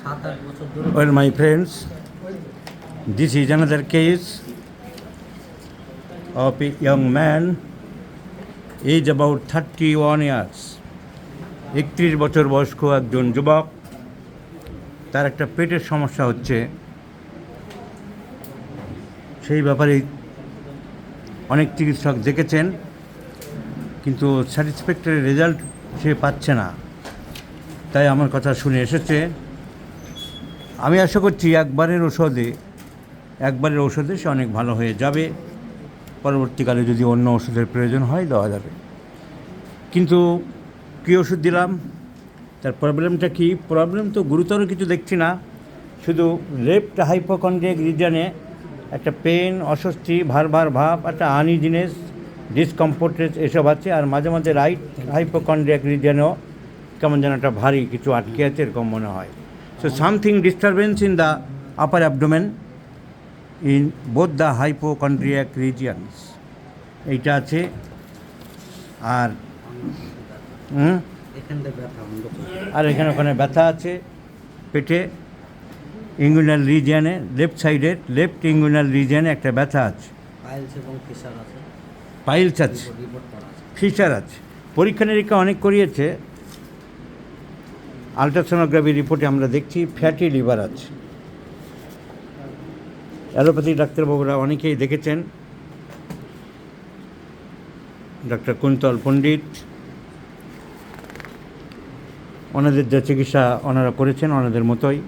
Well, my friends, this is another case of a young man, age about 31 years. 31 বছর বয়স্ক একজন যুবক, তার একটা পেটের সমস্যা হচ্ছে। সেই ব্যাপারে অনেক চিকিৎসক দেখেছেন, কিন্তু স্যাটিসফ্যাক্টরি রেজাল্ট সে পাচ্ছে না। তাই আমার কথা শুনে এসেছে। আমি আশা করছি একবারের ওষুধে সে অনেক ভালো হয়ে যাবে। পরবর্তীকালে যদি অন্য ওষুধের প্রয়োজন হয় দেওয়া যাবে। কিন্তু কী ওষুধ দিলাম, তার প্রবলেমটা কি? প্রবলেম তো গুরুতর কিছু দেখছি না, শুধু লেফট হাইপোকন্ড্রিয়াক রিজনে একটা পেন, অস্বস্তি, ভার ভাব, একটা আনইজিনেস, ডিসকমফোর্টেস এসব আছে। আর মাঝে মাঝে রাইট হাইপোকন্ড্রিয়াক রিজনেও কেমন যেন একটা ভারী কিছু আটকে আছে এরকম মনে হয়। So something disturbance in the upper abdomen in both the hypochondriac regions, এইটা আছে। আর এখানে ওখানে ব্যথা আছে পেটে, ইঙ্গুইনাল রিজিয়নে, লেফট সাইডের লেফট ইঙ্গুইনাল রিজিয়নে একটা ব্যথা আছে, পাইলস আছে, ফিশার আছে। পরীক্ষা নিরীক্ষা অনেক করিয়েছে। আলট্রাসোনোগ্রাফি রিপোর্টে আমরা দেখছি ফ্যাটি লিভার আছে। অ্যালোপ্যাথি ডাক্তারবাবুরা অনেকেই দেখেছেন, ডক্টর কুন্তল পণ্ডিত, ওনাদের যা চিকিৎসা ওনারা করেছেন ওনাদের মতোই।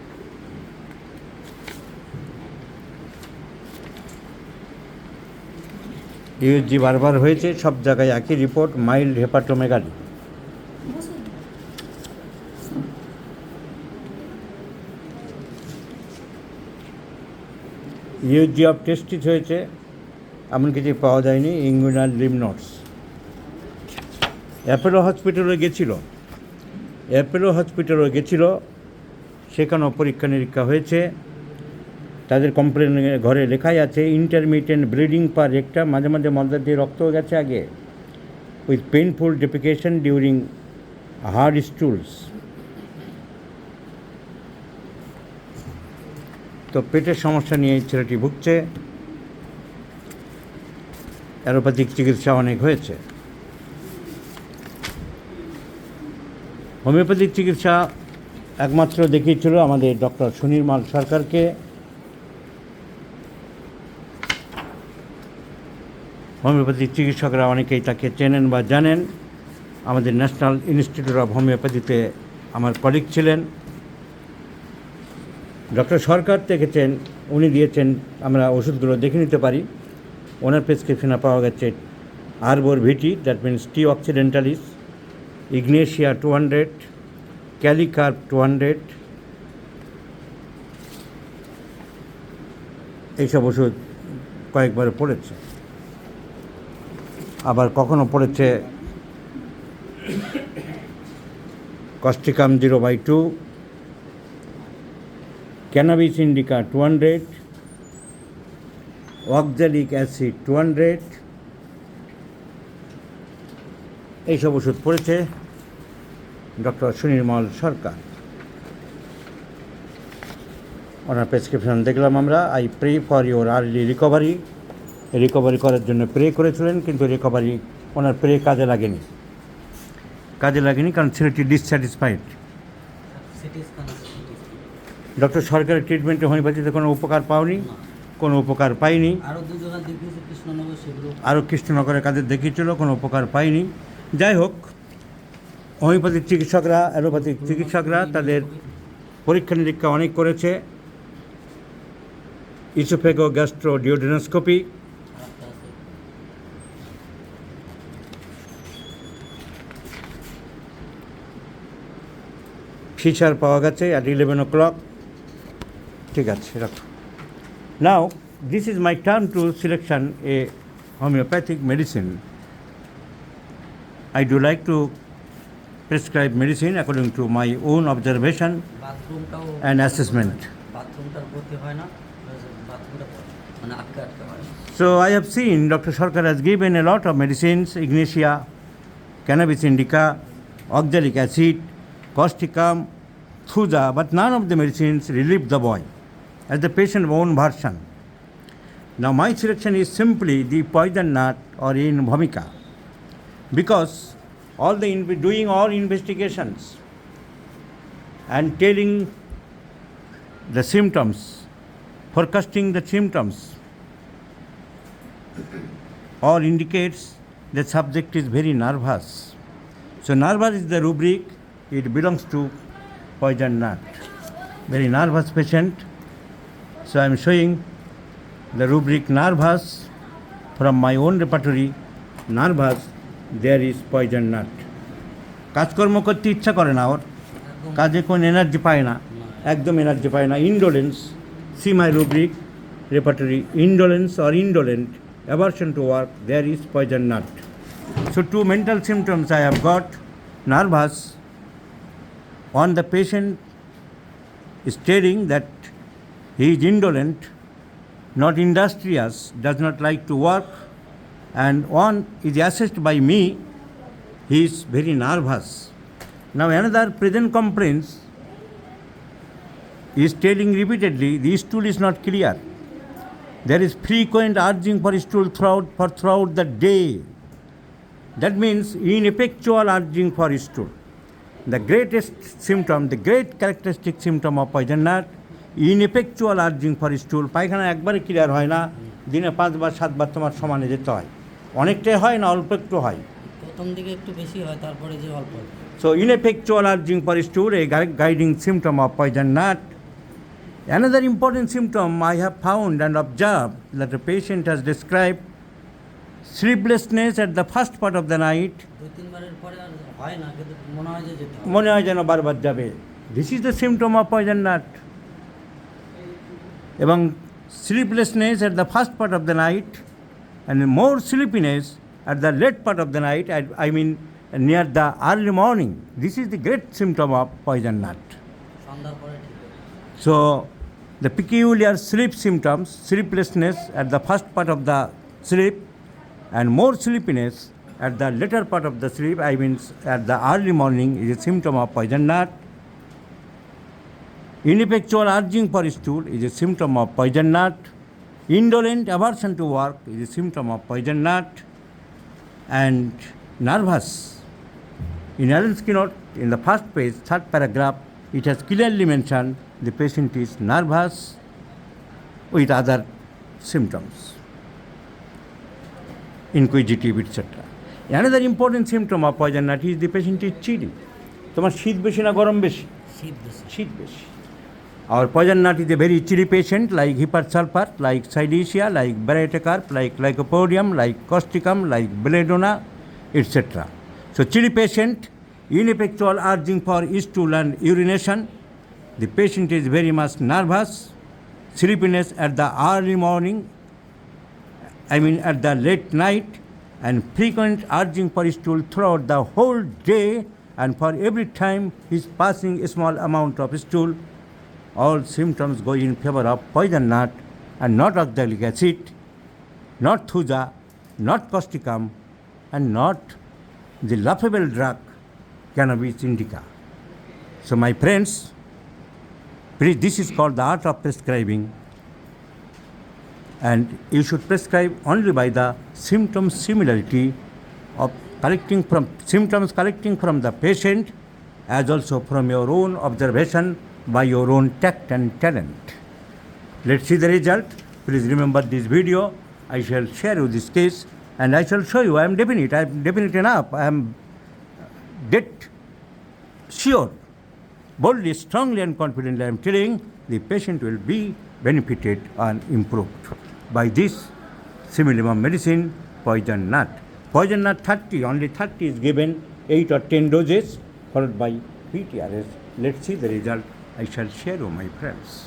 ইউএসজি বারবার হয়েছে, সব জায়গায় একই রিপোর্ট, mild hepatomegaly. USG of testis হয়েছে, এমন কিছু পাওয়া যায়নি। Inguinal lymph nodes. অ্যাপোলো হসপিটালে গেছিল, সেখানেও পরীক্ষা নিরীক্ষা হয়েছে। তাদের কমপ্লেনের ঘরে লেখাই আছে ইন্টারমিটেন্ট ব্লিডিং পার রেক্টাম, মাঝে মাঝে মলদা দিয়ে রক্তও গেছে আগে, with painful defecation during hard stools. তো পেটের সমস্যা নিয়ে ছেলেটি ভুগছে। অ্যালোপ্যাথিক চিকিৎসা অনেক হয়েছে। হোমিওপ্যাথিক চিকিৎসা একমাত্র দেখিয়েছিল আমাদের ডক্টর সুনির্মল সরকারকে। হোমিওপ্যাথিক চিকিৎসকরা অনেকেই তাকে চেনেন বা জানেন। আমাদের ন্যাশনাল ইনস্টিটিউট অফ হোমিওপ্যাথিতে আমার কলিগ ছিলেন। ডক্টর সরকার দেখেছেন, উনি দিয়েছেন, আমরা ওষুধগুলো দেখে নিতে পারি। ওনার প্রেসক্রিপশনে পাওয়া গেছে arbor vitae, that means T occidentalis, ignatia 200, kali carb 200, এইসব ওষুধ কয়েকবার পড়েছে। আবার কখনো পড়েছে causticum 0/2, cannabis indica 200, oxalic acid 200, এইসব ওষুধ পড়েছে ডক্টর সুনির্মল সরকার। ওনার প্রেসক্রিপশন দেখলাম আমরা। I pray for your early recovery করার জন্য প্রে করেছিলেন, কিন্তু ওনার প্রে কাজে লাগেনি, কারণ ছেলেটি ডিসস্যাটিসফাইড। ডক্টর সরকারের ট্রিটমেন্টে হোমিওপ্যাথিতে কোনো উপকার পাইনি। আরও কৃষ্ণনগরের কাজে দেখিয়েছিল, কোনো উপকার পাইনি। যাই হোক, হোমিওপ্যাথিক চিকিৎসকরা, অ্যালোপ্যাথিক চিকিৎসকরা তাদের পরীক্ষা নিরীক্ষা অনেক করেছে। ইসোফেগো গ্যাস্ট্রো ডিওডেনোস্কোপি, ফিশার পাওয়া গেছে অ্যাট 11 o'clock। ঠিক আছে, রাখো। Now this is my turn to selection a homeopathic medicine. I do like to prescribe medicine according to my own observation and assessment. So I have seen Dr. Sarkar has given a lot of medicines: Ignatia, cannabis indica, oxalic acid, causticum, Thuja, but none of the medicines relieved the boy, as the patient's own version. Now my selection is simply the poison nut or in Bhumika, because doing all investigations and telling the symptoms, forecasting the symptoms, all indicates the subject is very nervous. So nervous is the rubric, it belongs to poison nut. Very nervous patient. So I am showing the rubric nervous from my own repertory. Nervous, there is poison nut. কাজকর্ম করতে ইচ্ছা করে না, ওর কাজে কোনো energy পায় না, একদম এনার্জি পায় না, indolence. See my rubric repertory, indolence or indolent, aversion to work, there is poison nut. So two mental symptoms I have got. Nervous, on the patient is stating that he is indolent, not industrious, does not like to work, and one is assessed by me, he is very nervous. Now another present complaints is telling repeatedly the stool is not clear. There is frequent urging for stool throughout the day. That means ineffectual urging for stool. The greatest symptom, the great characteristic symptom of poison nut, ineffectual urging for stool. পায়খানা একবারে clear হয় না, দিনে 5 বার 7 বার তোমার সমানে যেতে হয়, অনেকটাই হয় না অল্প একটু হয়, প্রথম দিকে একটু বেশি হয়, তারপরে যে অল্প। So ineffectual urging for stool, a guiding symptom of poison nut. Another important symptom I have found and observed that the patient has described sleeplessness at the first part of the night. 2-3 বারের পরে আর হয় না, কিন্তু মনে হয় যে যেতে হবে, মনে হয় যেন বারবার যাবে। This is the symptom of poison nut. এবং sleeplessness at the first part of the night and more sleepiness at the late part of the night, I mean near the early morning. This is the great symptom of poison nut. সন্ধ্যার পরে ঠিক হয়। So the peculiar sleep symptoms, sleeplessness at the first part of the sleep and more sleepiness at the later part of the sleep, I mean at the early morning, is a symptom of poison nut. Ineffectual urging for stool is a symptom of poison nut. Indolent aversion to work is a symptom of poison nut. And nervous. In Allen's keynote, in the first page, third paragraph, it has clearly mentioned the patient is nervous with other symptoms, inquisitive, etc. Another important symptom of poison nut is the patient is chilly. তোমার শীত বেশি না গরম বেশি? শীত বেশি। শীত বেশি। Our poison nut is a very chilly patient, like hypersulfur, like Psidicia, like Baratecarp, like Lycopodium, like Causticum, like Belladonna, etc. So chilly patient, ineffectual urging for stool and urination. The patient is very much nervous, sleepiness at the early morning, I mean at the late night, and frequent urging for stool throughout the whole day, and for every time he is passing a small amount of stool. All symptoms go in favor of poison nut and not oxalic acid, not Thuja, not Causticum, and not the laughable drug cannabis indica. So my friends, please, this is called the art of prescribing, and you should prescribe only by the symptom similarity of symptoms collecting from the patient, as also from your own observation by your own tact and talent. Let's see the result. Please remember this video. I shall share you this case and I shall show you. I am definite enough. I am dead sure, boldly, strongly and confidently I am telling the patient will be benefited and improved by this similimum medicine, poison nut. Poison nut 30, only 30 is given, 8 or 10 doses followed by PTRS. Let's see the result. I shall share you, my friends.